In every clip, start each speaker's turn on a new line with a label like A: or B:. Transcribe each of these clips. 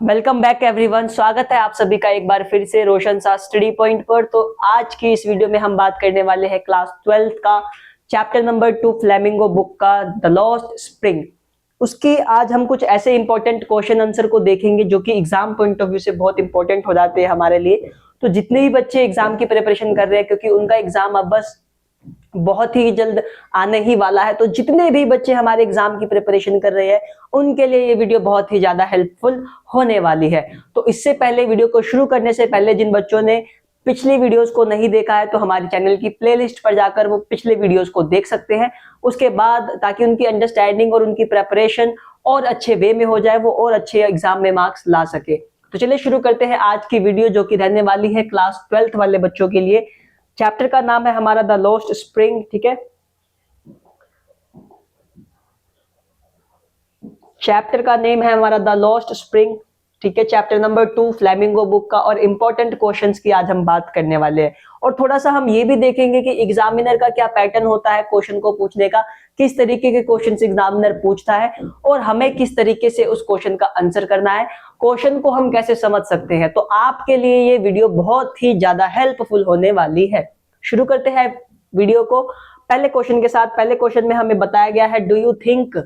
A: Welcome back everyone. स्वागत है आप सभी का एक बार फिर से रोशन सा स्टडी पॉइंट पर। तो आज की इस वीडियो में हम बात करने वाले हैं क्लास 12th का चैप्टर नंबर 2 फ्लेमिंगो बुक का द लॉस्ट स्प्रिंग। उसकी आज हम कुछ ऐसे इंपॉर्टेंट क्वेश्चन आंसर को देखेंगे जो कि एग्जाम पॉइंट ऑफ व्यू से बहुत इंपॉर्टेंट हो जाते हैं हमारे लिए। तो जितने भी बच्चे एग्जाम की प्रिपरेशन कर रहे हैं, क्योंकि उनका एग्जाम अब बस बहुत ही जल्द आने ही वाला है, तो जितने भी बच्चे हमारे एग्जाम की प्रिपरेशन कर रहे हैं उनके लिए ये वीडियो बहुत ही ज्यादा हेल्पफुल होने वाली है। तो इससे पहले, वीडियो को शुरू करने से पहले, जिन बच्चों ने पिछली वीडियोस को नहीं देखा है तो हमारे चैनल की प्लेलिस्ट पर जाकर वो पिछले वीडियोस को देख सकते हैं। उसके बाद ताकि उनकी अंडरस्टैंडिंग और उनकी प्रिपरेशन और अच्छे वे में हो जाए, वो और अच्छे एग्जाम में मार्क्स ला सके। तो चलिए शुरू करते हैं आज की वीडियो, जो कि रहने वाली है क्लास 12th वाले बच्चों के लिए। चैप्टर का नाम है हमारा द लॉस्ट स्प्रिंग। ठीक है, चैप्टर का नेम है हमारा द लॉस्ट स्प्रिंग। ठीक है, चैप्टर नंबर 2 फ्लेमिंगो बुक का। और इंपॉर्टेंट क्वेश्चंस की आज हम बात करने वाले हैं। और थोड़ा सा हम ये भी देखेंगे कि एग्जामिनर का क्या पैटर्न होता है क्वेश्चन को पूछने का, किस तरीके के क्वेश्चंस एग्जामिनर पूछता है और हमें किस तरीके से उस क्वेश्चन का आंसर करना है, क्वेश्चन को हम कैसे समझ सकते हैं। तो आपके लिए ये वीडियो बहुत ही ज्यादा हेल्पफुल होने वाली है। शुरू करते हैं वीडियो को पहले क्वेश्चन के साथ। पहले क्वेश्चन में हमें बताया गया है, डू यू थिंक।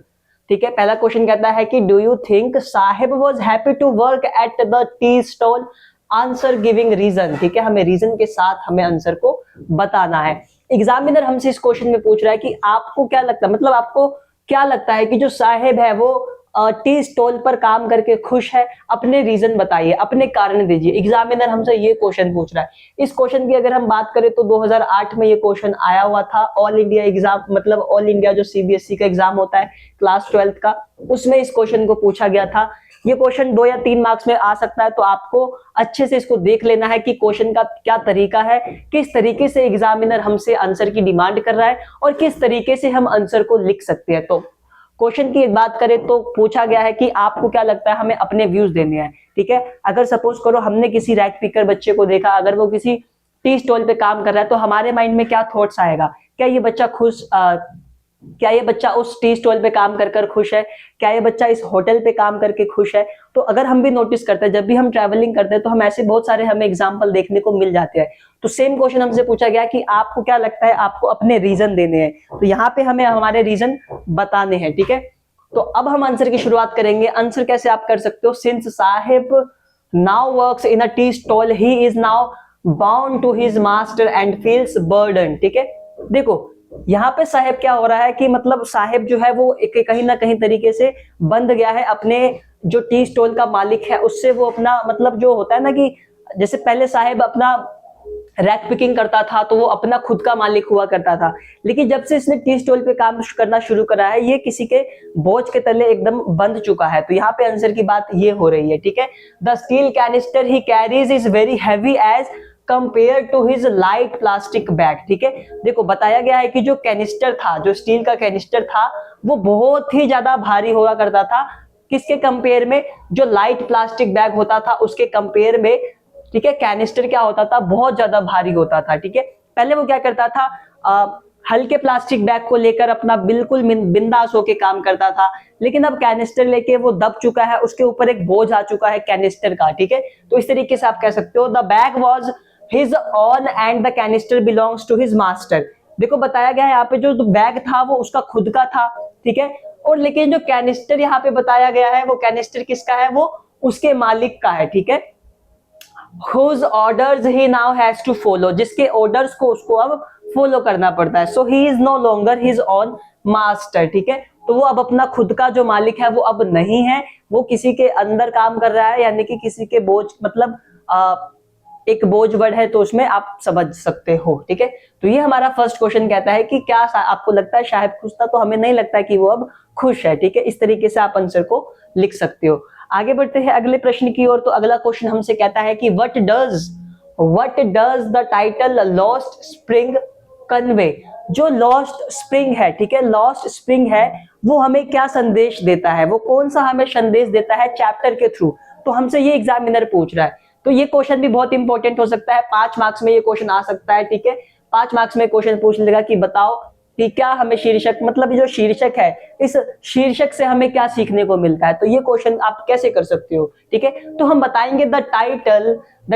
A: ठीक है, पहला क्वेश्चन कहता है कि do you think Saheb was happy to work at the tea stall, answer giving reason. ठीक है, हमें रीजन के साथ हमें आंसर को बताना है। एग्जामिनर हमसे इस क्वेश्चन में पूछ रहा है कि आपको क्या लगता है, मतलब आपको क्या लगता है कि जो साहिब है वो टी स्टॉल पर काम करके खुश है, अपने रीजन बताइए, अपने कारण दीजिए। एग्जामिनर हमसे ये क्वेश्चन पूछ रहा है। इस क्वेश्चन की अगर हम बात करें तो 2008 में ये क्वेश्चन आया हुआ था। ऑल इंडिया एग्जाम, मतलब ऑल इंडिया जो सीबीएसई का एग्जाम होता है क्लास 12th का, उसमें इस क्वेश्चन को पूछा गया था। ये क्वेश्चन 2 या 3 मार्क्स में आ सकता है, तो आपको अच्छे से इसको देख लेना है कि क्वेश्चन का क्या तरीका है, किस तरीके से एग्जामिनर हमसे आंसर की डिमांड कर रहा है और किस तरीके से हम आंसर को लिख सकते हैं। तो क्वेश्चन की एक बात करें तो पूछा गया है कि आपको क्या लगता है, हमें अपने व्यूज देने हैं। ठीक है, अगर सपोज करो हमने किसी रैक पिकर बच्चे को देखा, अगर वो किसी टी स्टॉल पे काम कर रहा है, तो हमारे माइंड में क्या थॉट्स आएगा, क्या ये बच्चा क्या ये बच्चा उस टी स्टॉल पे काम कर कर खुश है, क्या ये बच्चा इस होटल पे काम करके खुश है। तो अगर हम भी नोटिस करते हैं, जब भी हम ट्रैवलिंग करते हैं तो हम ऐसे बहुत सारे हमें एग्जांपल देखने को मिल जाते हैं। तो सेम क्वेश्चन हमसे पूछा गया कि आपको क्या लगता है, आपको अपने रीजन देने हैं। तो यहाँ पे हमें हमारे रीजन बताने हैं। ठीक है, तो अब हम आंसर की शुरुआत करेंगे। आंसर कैसे आप कर सकते हो, since Saheb now works in a tea stall he is now bound to his master and feels burden. ठीक है, देखो यहाँ पे साहिब क्या हो रहा है कि मतलब साहिब जो है वो एक कहीं ना कहीं तरीके से बंध गया है अपने जो टी स्टॉल का मालिक है उससे। वो अपना मतलब जो होता है ना कि जैसे पहले साहिब अपना रैक पिकिंग करता था तो वो अपना खुद का मालिक हुआ करता था, लेकिन जब से इसने टी स्टॉल पे काम करना शुरू करा है ये किसी के बोझ के तले एकदम बंध चुका है। तो यहाँ पे आंसर की बात ये हो रही है। ठीक है, the steel canister he carries is very heavy as compared to his light plastic bag. ठीक है, देखो बताया गया है कि जो कैनिस्टर था, जो स्टील का कैनिस्टर था, वो बहुत ही ज्यादा भारी हुआ करता था। किसके कंपेयर में, जो लाइट प्लास्टिक बैग होता था उसके कंपेयर में। ठीक है, कैनिस्टर क्या होता था, बहुत ज्यादा भारी होता था। ठीक है, पहले वो क्या करता था, हल्के प्लास्टिक बैग को लेकर अपना बिल्कुल बिंदास होके काम करता था, लेकिन अब कैनिस्टर लेके वो दब चुका है, उसके ऊपर एक बोझ आ चुका है कैनिस्टर का। ठीक है, तो इस तरीके से आप कह सकते हो the bag was his own and the canister belongs to his master. देखो बताया गया है यहाँ पे जो बैग था वो उसका खुद का था। ठीक है, और लेकिन जो कैनिस्टर यहाँ पे बताया गया है वो कैनिस्टर किसका है, वो उसके मालिक का है। ठीक है, whose orders he now has to follow, जिसके ऑर्डर्स को उसको अब फॉलो करना पड़ता है। so he is no longer his own master। ठीक है, तो वो अब अपना खुद का जो मालिक है वो अब नहीं है, वो किसी के अंदर काम कर रहा है, यानी कि किसी के बोझ, मतलब एक बोझ वर्ड है तो उसमें आप समझ सकते हो। ठीक है, तो ये हमारा फर्स्ट क्वेश्चन कहता है कि क्या आपको लगता है शायद खुश था, तो हमें नहीं लगता है कि वो अब खुश है। ठीक है, इस तरीके से आप आंसर को लिख सकते हो। आगे बढ़ते हैं अगले प्रश्न की ओर। तो अगला क्वेश्चन हमसे कहता है कि what does the title Lost spring convey. जो लॉस्ट स्प्रिंग है, ठीक है, लॉस्ट स्प्रिंग है, वो हमें क्या संदेश देता है, वो कौन सा हमें संदेश देता है चैप्टर के थ्रू। तो हमसे ये एग्जामिनर पूछ रहा है। तो ये क्वेश्चन भी बहुत इंपॉर्टेंट हो सकता है, 5 मार्क्स में ये क्वेश्चन आ सकता है। ठीक है, 5 मार्क्स में क्वेश्चन पूछ लेगा कि बताओ कि क्या हमें शीर्षक मतलब जो शीर्षक है, इस शीर्षक से हमें क्या सीखने को मिलता है, तो ये क्वेश्चन आप कैसे कर सकते हो, ठीक है। तो हम बताएंगे the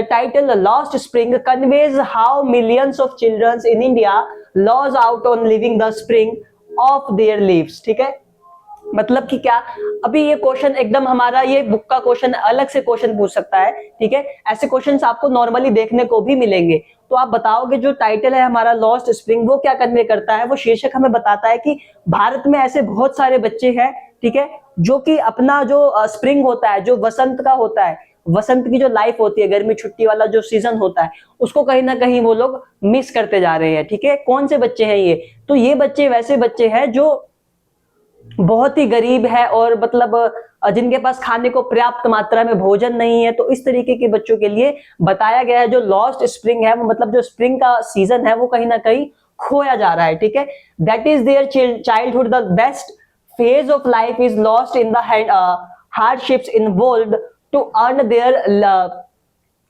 A: title Lost Spring conveys how millions of childrens in India loss out on living the spring of their lives, ठीक है। मतलब कि क्या, अभी ये क्वेश्चन एकदम हमारा ये बुक का क्वेश्चन अलग से क्वेश्चन पूछ सकता है, ठीक है। ऐसे क्वेश्चंस आपको नॉर्मली देखने को भी मिलेंगे। तो आप बताओगे जो टाइटल है हमारा लॉस्ट स्प्रिंग, वो क्या कन्वे करता है, वो शीर्षक हमें बताता है कि भारत में ऐसे बहुत सारे बच्चे हैं, ठीक है, जो कि अपना जो स्प्रिंग होता है, जो वसंत का होता है, वसंत की जो लाइफ होती है, गर्मी छुट्टी वाला जो सीजन होता है, उसको कहीं ना कहीं वो लोग मिस करते जा रहे हैं, ठीक है। कौन से बच्चे हैं ये, तो ये बच्चे वैसे बच्चे हैं जो बहुत ही गरीब है और मतलब जिनके पास खाने को पर्याप्त मात्रा में भोजन नहीं है। तो इस तरीके के बच्चों के लिए बताया गया है जो लॉस्ट स्प्रिंग है, वो मतलब जो स्प्रिंग का सीजन है वो कहीं ना कहीं खोया जा रहा है, ठीक है। That is their childhood, the best phase of life is lost in the hardships involved to earn their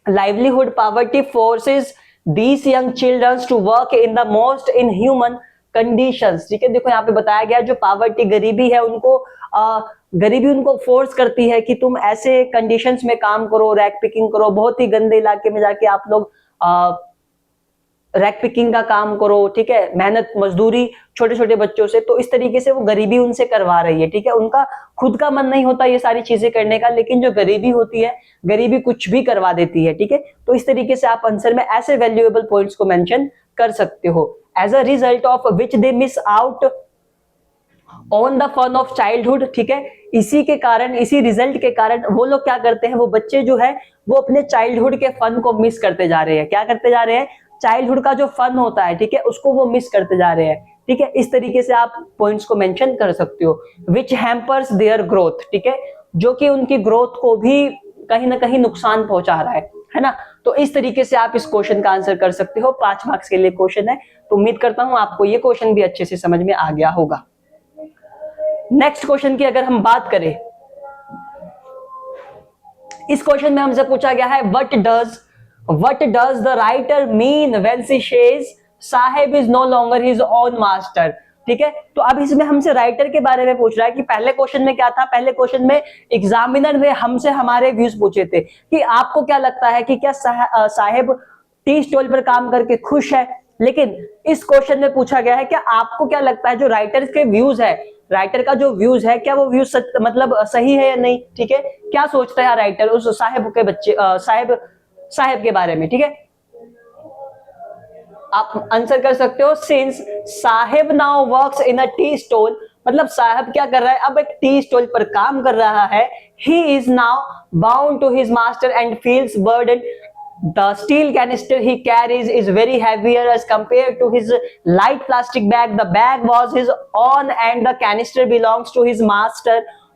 A: livelihood. Poverty forces these young children to work in the most inhuman conditions, ठीक है। देखो यहाँ पे बताया गया जो poverty गरीबी है उनको गरीबी उनको फोर्स करती है कि तुम ऐसे कंडीशंस में काम करो, रैक पिकिंग करो, बहुत ही गंदे इलाके में जाके आप लोग रैक पिकिंग का काम करो, ठीक है, मेहनत मजदूरी छोटे छोटे बच्चों से। तो इस तरीके से वो गरीबी उनसे करवा रही है, ठीक है। उनका खुद का मन नहीं होता ये सारी चीजें करने का, लेकिन जो गरीबी होती है, गरीबी कुछ भी करवा देती है, ठीक है। तो इस तरीके से आप आंसर में ऐसे वैल्यूएबल पॉइंट्स को मेंशन कर सकते हो। As a result of which they miss out on the fun of childhood, ठीक है। इसी के कारण, इसी रिजल्ट के कारण वो लोग क्या करते हैं, वो बच्चे जो है वो अपने चाइल्डहुड के फन को मिस करते जा रहे हैं। क्या करते जा रहे हैं, चाइल्डहुड का जो फन होता है, ठीक है, उसको वो मिस करते जा रहे हैं, ठीक है। इस तरीके से आप पॉइंट्स को मेंशन कर सकते हो। विच हैम्पर्स देयर ग्रोथ, ठीक है, जो कि उनकी ग्रोथ को भी कहीं ना कहीं नुकसान पहुंचा रहा है ना। तो इस तरीके से आप इस क्वेश्चन का आंसर कर सकते हो। 5 मार्क्स के लिए क्वेश्चन है, तो उम्मीद करता हूं आपको ये क्वेश्चन भी अच्छे से समझ में आ गया होगा। नेक्स्ट क्वेश्चन की अगर हम बात करें, इस क्वेश्चन में हमसे पूछा गया है what does the writer mean when she says Saheb is no longer his own master, ठीक है। तो अब इसमें हमसे राइटर के बारे में पूछ रहा है कि पहले क्वेश्चन में क्या था, पहले क्वेश्चन में एग्जामिनर ने हमसे हमारे व्यूज पूछे थे कि आपको क्या लगता है कि क्या साहेब टी स्टॉल पर काम करके खुश है। लेकिन इस क्वेश्चन में पूछा गया है कि आपको क्या लगता है जो राइटर के व्यूज है, राइटर का जो व्यूज है, क्या वो व्यूज मतलब सही है या नहीं, ठीक है। क्या सोचता है राइटर उस साहेब के बच्चे साहेब के बारे में, ठीक है। आप आंसर कर सकते हो since Saheb now works in a tea stall, मतलब साहब क्या कर रहा है, अब एक टी स्टॉल पर काम कर रहा है। He is now bound to his master and feels burden. The steel canister he carries is very heavier as compared to his light plastic bag. The bag was his own and the canister belongs to his master,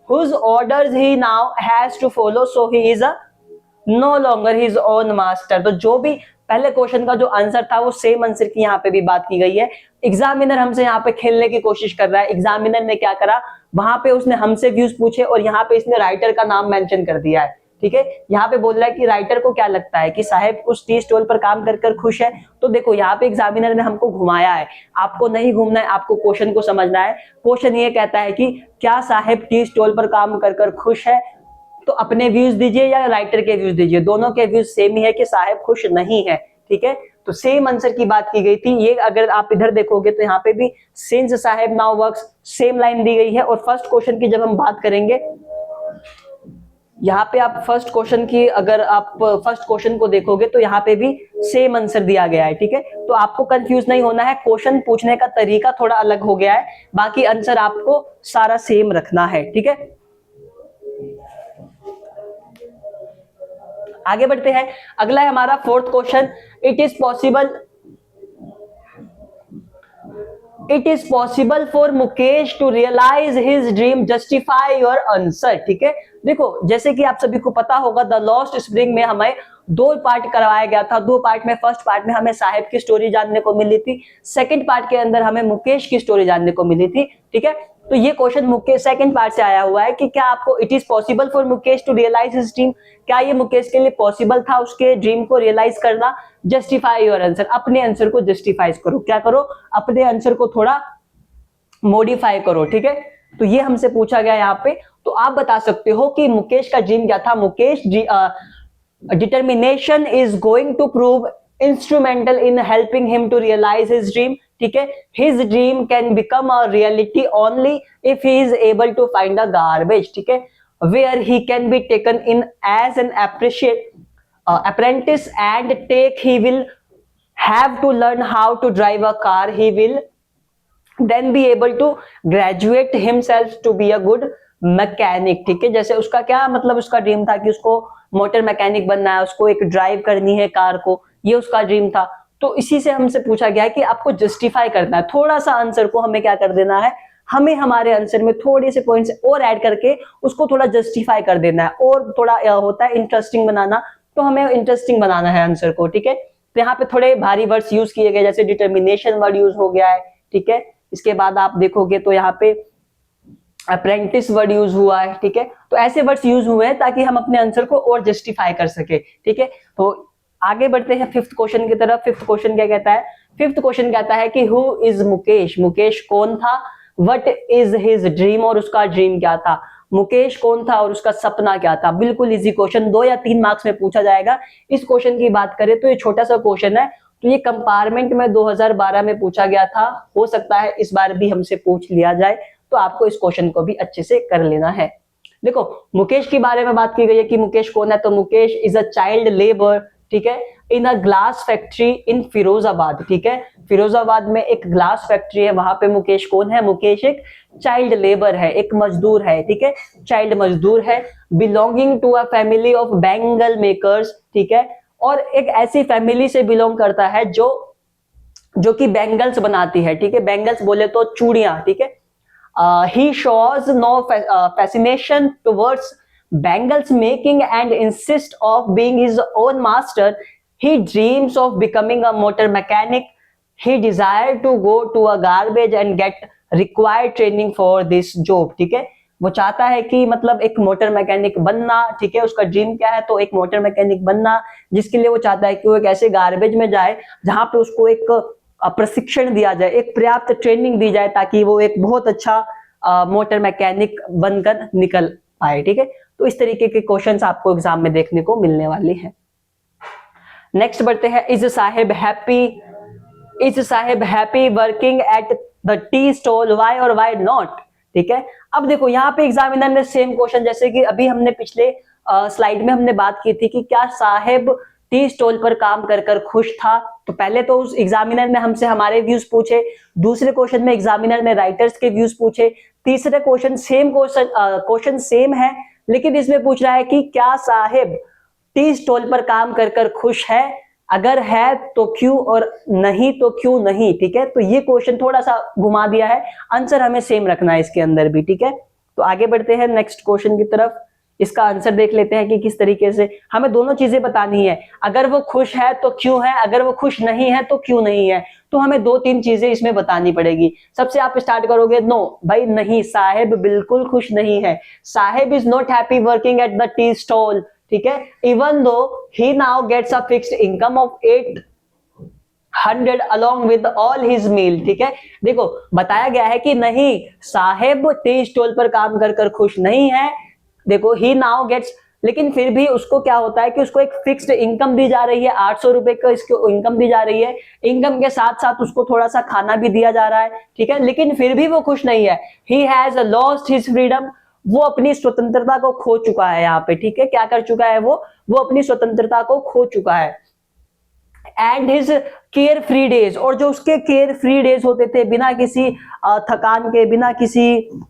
A: whose orders he now has to follow. So he is no longer his own master. तो जो भी पहले question का जो answer था वो same answer की यहाँ पे भी बात की गई है। एग्जामिनर हमसे यहाँ पे खेलने की कोशिश कर रहा है। एग्जामिनर ने क्या करा, वहां पे उसने हमसे व्यूज पूछे और यहाँ पे इसने राइटर का नाम मेंशन कर दिया है, ठीक है। यहाँ पे बोल रहा है कि राइटर को क्या लगता है कि साहेब उस टी स्टॉल पर काम कर कर खुश है। तो देखो यहाँ पे एग्जामिनर ने हमको घुमाया है, आपको नहीं घूमना है, आपको क्वेश्चन को समझना है। क्वेश्चन ये कहता है कि क्या साहेब टी स्टॉल पर काम कर कर खुश है, तो अपने व्यूज दीजिए या राइटर के व्यूज दीजिए, दोनों के व्यूज सेम ही है कि साहेब खुश नहीं है, ठीक है। तो सेम आंसर की बात की गई थी। ये अगर आप इधर देखोगे तो यहाँ पे भी since Saheb now works same line दी गई है। और फर्स्ट क्वेश्चन की जब हम बात करेंगे, यहाँ पे आप फर्स्ट क्वेश्चन की अगर आप फर्स्ट क्वेश्चन को देखोगे तो यहाँ पे भी सेम आंसर दिया गया है, ठीक है। तो आपको कंफ्यूज नहीं होना है, क्वेश्चन पूछने का तरीका थोड़ा अलग हो गया है, बाकी आंसर आपको सारा सेम रखना है, ठीक है। आगे बढ़ते हैं, अगला है हमारा fourth question. It is possible for Mukesh to realise his dream, justify your answer, ठीक है। देखो जैसे कि आप सभी को पता होगा द लॉस्ट स्प्रिंग में हमें 2 पार्ट करवाया गया था। 2 पार्ट में, फर्स्ट पार्ट में हमें साहेब की स्टोरी जानने को मिली थी, सेकंड पार्ट के अंदर हमें मुकेश की स्टोरी जानने को मिली थी, ठीक है। तो ये क्वेश्चन मुकेश सेकंड पार्ट से आया हुआ है कि क्या आपको it is possible for Mukesh to realise his dream, क्या ये मुकेश के लिए पॉसिबल था उसके ड्रीम को रियलाइज करना। जस्टिफाई योर आंसर, अपने आंसर को जस्टिफाई करो, क्या करो, अपने आंसर को थोड़ा मॉडिफाई करो, ठीक है। तो ये हमसे पूछा गया यहाँ पे। तो आप बता सकते हो कि मुकेश का ड्रीम क्या था। Mukesh determination is going to prove instrumental in helping him to realize his dream, ठीक है। his dream can become a reality only if he is able to find a garbage, ठीक है, where he can be taken in as an apprentice and he will have to learn how to drive a car. He will then be able to graduate himself to be a good mechanic, ठीक है। जैसे उसका क्या मतलब, उसका dream था कि उसको मोटर मैकेनिक बनना है, उसको एक ड्राइव करनी है कार को, ये उसका ड्रीम था। तो इसी से हमसे पूछा गया है कि आपको जस्टिफाई करना है, थोड़ा सा आंसर को हमें क्या कर देना है, हमें हमारे आंसर में थोड़े से पॉइंट्स और ऐड करके उसको थोड़ा जस्टिफाई कर देना है, और थोड़ा होता है इंटरेस्टिंग बनाना, तो हमें इंटरेस्टिंग बनाना है आंसर को, ठीक है। तो यहाँ पे थोड़े भारी वर्ड्स यूज किए गए, जैसे डिटर्मिनेशन वर्ड यूज हो गया है, ठीक है। इसके बाद आप देखोगे तो यहाँ पे अप्रेंटिस वर्ड यूज हुआ है, ठीक है। तो ऐसे वर्ड्स यूज हुए हैं ताकि हम अपने आंसर को और जस्टिफाई कर सके, ठीक है। तो आगे बढ़ते हैं फिफ्थ क्वेश्चन की तरफ। फिफ्थ क्वेश्चन क्या कहता है? फिफ्थ क्वेश्चन कहता है कि हु इज मुकेश, मुकेश कौन था, व्हाट इज हिज ड्रीम, और उसका ड्रीम क्या था। मुकेश कौन था और उसका सपना क्या था। बिल्कुल इजी क्वेश्चन, 2 या 3 मार्क्स में पूछा जाएगा। इस क्वेश्चन की बात करें तो ये छोटा सा क्वेश्चन है, तो ये कंपार्टमेंट में 2012 में पूछा गया था, हो सकता है इस बार भी हमसे पूछ लिया जाए, तो आपको इस क्वेश्चन को भी अच्छे से कर लेना है। देखो मुकेश के बारे में बात की गई है कि मुकेश कौन है, तो Mukesh is a child labour, ठीक है, in a glass factory in Firozabad, ठीक है। फिरोजाबाद में एक ग्लास फैक्ट्री है, वहां पे मुकेश कौन है, मुकेश एक चाइल्ड लेबर है, एक मजदूर है, ठीक है, चाइल्ड मजदूर है। Belonging to a family of bangle makers, ठीक है, और एक ऐसी फैमिली से बिलोंग करता है जो कि बैंगल्स बनाती है, ठीक है। बैंगल्स बोले तो चूड़ियां, ठीक है। he shows no fascination towards bangles making and insists of being his own master. He dreams of becoming a motor mechanic. He desired to go to a garbage and get required training for this job, ठीक है। वो चाहता है कि मतलब एक motor mechanic बनना, ठीक है, उसका ड्रीम क्या है, तो एक मोटर मैकेनिक बनना, जिसके लिए वो चाहता है कि वो एक ऐसे गार्बेज में जाए जहां पे उसको एक प्रशिक्षण दिया जाए, एक पर्याप्त ट्रेनिंग दी जाए, ताकि वो एक बहुत अच्छा मोटर मैकेनिक बनकर निकल पाए, ठीक है। तो इस तरीके के क्वेश्चंस आपको एग्जाम में देखने को मिलने वाले हैं। नेक्स्ट बढ़ते हैं, is Saheb happy working at the tea stall, why और व्हाई नॉट, ठीक है। अब देखो यहाँ पे एग्जामिनर ने सेम क्वेश्चन, जैसे कि अभी हमने पिछले स्लाइड में हमने बात की थी कि क्या साहेब टी स्टॉल पर काम कर कर खुश था। तो पहले तो उस एग्जामिनर ने हमसे हमारे व्यूज पूछे, दूसरे क्वेश्चन में एग्जामिनर ने राइटर्स के व्यूज पूछे, तीसरे क्वेश्चन सेम है, लेकिन इसमें पूछ रहा है कि क्या साहेब टी स्टॉल पर काम कर कर खुश है, अगर है तो क्यों, और नहीं तो क्यों नहीं, ठीक है। तो ये क्वेश्चन थोड़ा सा घुमा दिया है, आंसर हमें सेम रखना है इसके अंदर भी, ठीक है। तो आगे बढ़ते हैं नेक्स्ट क्वेश्चन की तरफ। इसका आंसर देख लेते हैं कि किस तरीके से हमें दोनों चीजें बतानी है, अगर वो खुश है तो क्यों है, अगर वो खुश नहीं है तो क्यों नहीं है। तो हमें 2-3 चीजें इसमें बतानी पड़ेगी। सबसे आप स्टार्ट करोगे, नो भाई नहीं, साहेब बिल्कुल खुश नहीं है, Saheb is not happy working at the tea stall, ठीक है, even though he now gets a fixed income of 800 along with all his meal, ठीक है। देखो बताया गया है कि नहीं, साहेब टी स्टॉल पर काम कर कर खुश नहीं है। देखो ही नाउ गेट्स, लेकिन फिर भी उसको क्या होता है कि उसको एक फिक्स्ड इनकम दी जा रही है, 800 रुपए का इसको इनकम दी जा रही है, इनकम के साथ साथ उसको थोड़ा सा खाना भी दिया जा रहा है, ठीक है, लेकिन फिर भी वो खुश नहीं है। He has lost his freedom, वो अपनी स्वतंत्रता को खो चुका है यहाँ पे, ठीक है। क्या कर चुका है वो अपनी स्वतंत्रता को खो चुका है। And his care free days, और जो उसके केयर फ्री डेज होते थे, बिना किसी थकान के, बिना किसी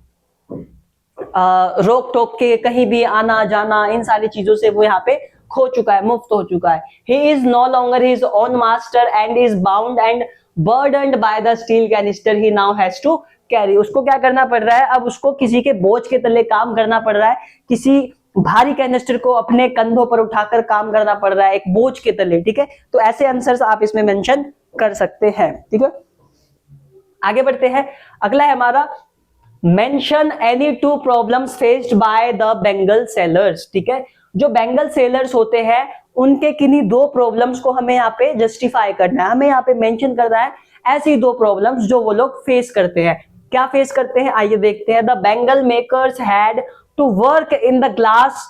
A: रोक टोक के कहीं भी आना जाना, इन सारी चीजों से वो यहाँ पे खो चुका है, मुक्त हो चुका है। He is no longer his own master and is bound and burdened by the steel canister he now has to carry. उसको क्या करना पड़ रहा है, अब उसको किसी के बोझ के तले काम करना पड़ रहा है, किसी भारी कैनिस्टर को अपने कंधों पर उठाकर काम करना पड़ रहा है, एक बोझ के तले, ठीक है। तो ऐसे आंसर्स आप इसमें मेंशन कर सकते हैं, ठीक है। आगे बढ़ते हैं, अगला है हमारा mention any 2 problems faced by the Bengal sellers, ठीक है। जो बेंगल सेलर्स होते हैं उनके किन्हीं 2 प्रॉब्लम्स को हमें यहाँ पे जस्टिफाई करना है, हमें यहाँ पे मेंशन करना है ऐसी 2 प्रॉब्लम्स जो वो लोग फेस करते हैं। क्या फेस करते हैं, आइए देखते हैं। The bangle makers had to work in the glass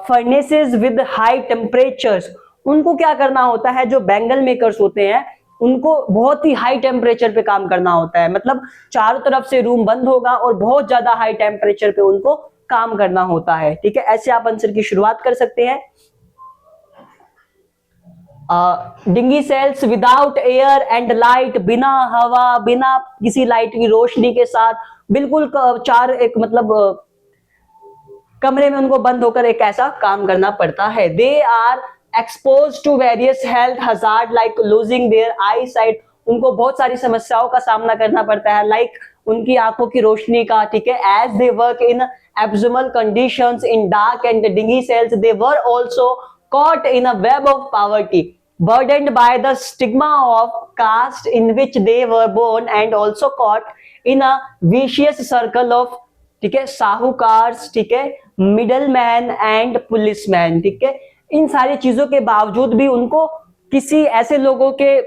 A: furnaces with high temperatures. उनको क्या करना होता है, जो बैंगल मेकर्स होते हैं उनको बहुत ही हाई टेम्परेचर पे काम करना होता है, मतलब चारों तरफ से रूम बंद होगा और बहुत ज्यादा हाई टेम्परेचर पे उनको काम करना होता है। ठीक है, ऐसे आप आंसर की शुरुआत कर सकते हैं। Dingy cells without air and light, बिना हवा बिना किसी लाइट की रोशनी के साथ बिल्कुल चार एक मतलब कमरे में उनको बंद होकर एक ऐसा काम करना पड़ता है। They are expose to various health hazard like losing their eyesight, उनको बहुत सारी समस्याओं का सामना करना पड़ता है, लाइक उनकी आंखों की रोशनी का। ठीक है, as they work in abnormal conditions in dark and dingy cells, they were also caught in a web of poverty, burdened by the stigma of caste in which they were born, and also caught in a vicious circle of, ठीक है, साहूकार्स, ठीक है, middleman and policeman. ठीक है, इन सारी चीजों के बावजूद भी उनको किसी ऐसे लोगों के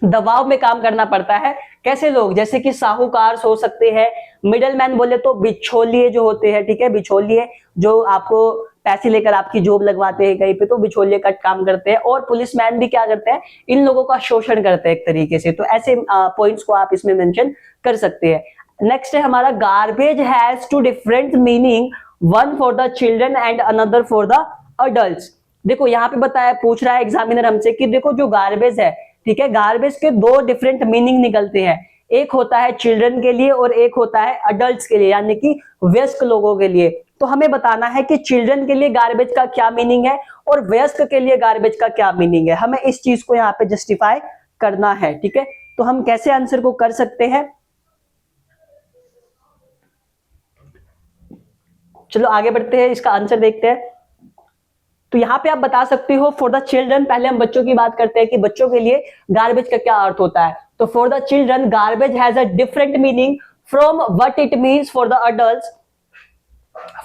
A: दबाव में काम करना पड़ता है। कैसे लोग, जैसे कि साहूकार हो सकते हैं, मिडलमैन बोले तो बिचौलिए जो होते हैं, ठीक है, बिचौलिए जो आपको पैसे लेकर आपकी जॉब लगवाते हैं कहीं पे, तो बिचौलिए का काम करते हैं। और पुलिसमैन भी क्या करते हैं, इन लोगों का शोषण करते हैं एक तरीके से। तो ऐसे पॉइंट्स को आप इसमें मेंशन कर सकते हैं। नेक्स्ट है हमारा, garbage has two different meaning, one for the children and another for the adults. देखो यहाँ पे बताया, पूछ रहा है एग्जामिनर हमसे कि देखो जो गार्बेज है, ठीक है, गार्बेज के दो डिफरेंट मीनिंग निकलते हैं, एक होता है चिल्ड्रन के लिए और एक होता है अडल्ट्स के लिए, यानी कि वयस्क लोगों के लिए। तो हमें बताना है कि चिल्ड्रन के लिए गार्बेज का क्या मीनिंग है और वयस्क के लिए गार्बेज का क्या मीनिंग है, हमें इस चीज को यहाँ पे जस्टिफाई करना है। ठीक है, तो हम कैसे आंसर को कर सकते हैं, चलो आगे बढ़ते हैं, इसका आंसर देखते हैं। तो यहाँ पे आप बता सकते हो फॉर द चिल्ड्रन, पहले हम बच्चों की बात करते हैं कि बच्चों के लिए गार्बेज का क्या अर्थ होता है। तो for the children garbage has a different meaning from what it means for the adults.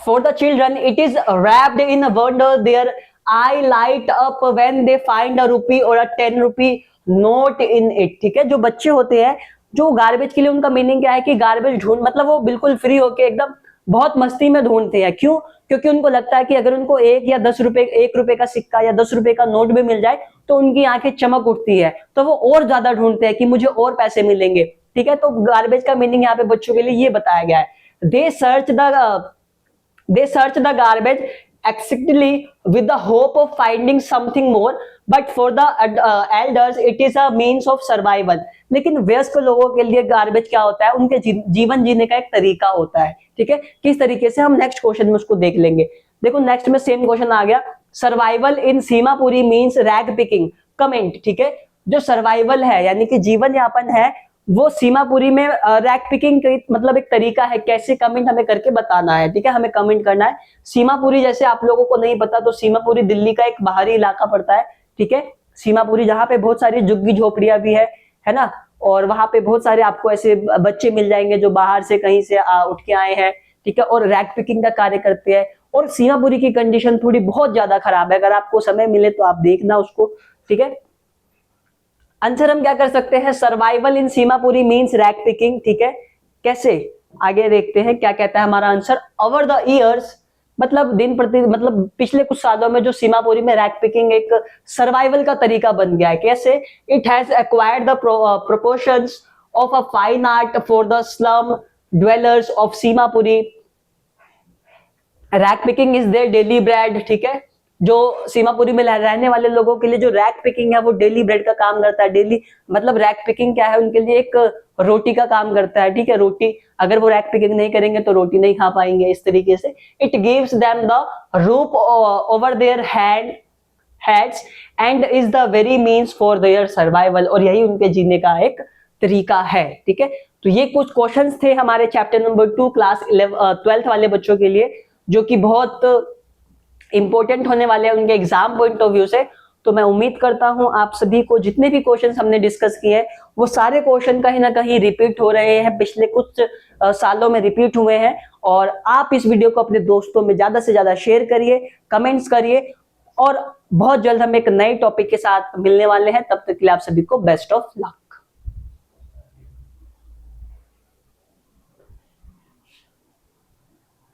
A: For the children it is wrapped in wonder, their eye light up when they find a rupee or a 10 rupee note in it। ठीक है, जो बच्चे होते हैं, जो garbage के लिए उनका मीनिंग क्या है कि गार्बेज ढूंढ, मतलब वो बिल्कुल फ्री होके एकदम बहुत मस्ती में ढूंढते हैं। क्यों? क्योंकि उनको लगता है कि अगर उनको 1 रुपए का सिक्का या 10 रुपए का नोट भी मिल जाए तो उनकी आंखें चमक उठती है, तो वो और ज्यादा ढूंढते हैं कि मुझे और पैसे मिलेंगे। ठीक है, तो गार्बेज का मीनिंग यहाँ पे बच्चों के लिए ये बताया गया है। They search the garbage exactly with the hope of finding something more, but for the elders it is a means of survival। लेकिन वयस्क लोगों के लिए गार्बेज क्या होता है, उनके जीवन जीने का एक तरीका होता है। ठीक है, किस तरीके से, हम नेक्स्ट क्वेश्चन में उसको देख लेंगे। देखो नेक्स्ट में सेम क्वेश्चन आ गया, सर्वाइवल इन Seemapuri means rag picking, comment. ठीक है, जो सर्वाइवल है यानी कि जीवन यापन है, वो सीमापुरी में रैग पिकिंग मतलब एक तरीका है, कैसे, कमेंट हमें करके बताना है। ठीक है, हमें कमेंट करना है। सीमापुरी जैसे आप लोगों को नहीं पता तो सीमापुरी दिल्ली का एक बाहरी इलाका पड़ता है। ठीक है, सीमापुरी जहाँ पे बहुत सारी झुग्गी झोपड़ियां भी है ना, और वहां पे बहुत सारे आपको ऐसे बच्चे मिल जाएंगे जो बाहर से कहीं से उठ के आए हैं। ठीक है, और रैग पिकिंग का कार्य करते हैं। और सीमापुरी की कंडीशन थोड़ी बहुत ज्यादा खराब है, अगर आपको समय मिले तो आप देखना उसको। ठीक है, आंसर हम क्या कर सकते हैं, सर्वाइवल इन सीमापुरी मींस रैग पिकिंग। ठीक है, कैसे, आगे देखते हैं क्या कहता है हमारा आंसर। ओवर द इयर्स, मतलब दिन प्रति, मतलब पिछले कुछ सालों में जो सीमापुरी में रैग पिकिंग एक सर्वाइवल का तरीका बन गया है। कैसे, it has acquired the proportions of a fine art for the slum dwellers of Seemapuri. Rag picking is their daily bread. ठीक है, जो सीमापुरी में रहने वाले लोगों के लिए जो रैग पिकिंग है वो डेली ब्रेड का काम करता है। डेली मतलब रैग पिकिंग क्या है, उनके लिए एक रोटी का काम करता है। ठीक है, रोटी, अगर वो रैग पिकिंग नहीं करेंगे तो रोटी नहीं खा पाएंगे, इस तरीके से। It gives them the roof over their heads and is the very means for their survival, और यही उनके जीने का एक तरीका है। ठीक है, तो ये कुछ क्वेश्चंस थे हमारे चैप्टर नंबर 2 क्लास 12th वाले बच्चों के लिए, जो कि बहुत इंपॉर्टेंट होने वाले हैं उनके एग्जाम पॉइंट ऑफ व्यू से। तो मैं उम्मीद करता हूं आप सभी को जितने भी क्वेश्चंस हमने डिस्कस किए हैं वो सारे क्वेश्चन कहीं ना कहीं रिपीट हो रहे हैं, पिछले कुछ सालों में रिपीट हुए हैं। और आप इस वीडियो को अपने दोस्तों में ज्यादा से ज्यादा शेयर करिए, कमेंट्स करिए, और बहुत जल्द हम एक नए टॉपिक के साथ मिलने वाले हैं। तब तक के लिए आप सभी को बेस्ट ऑफ लक।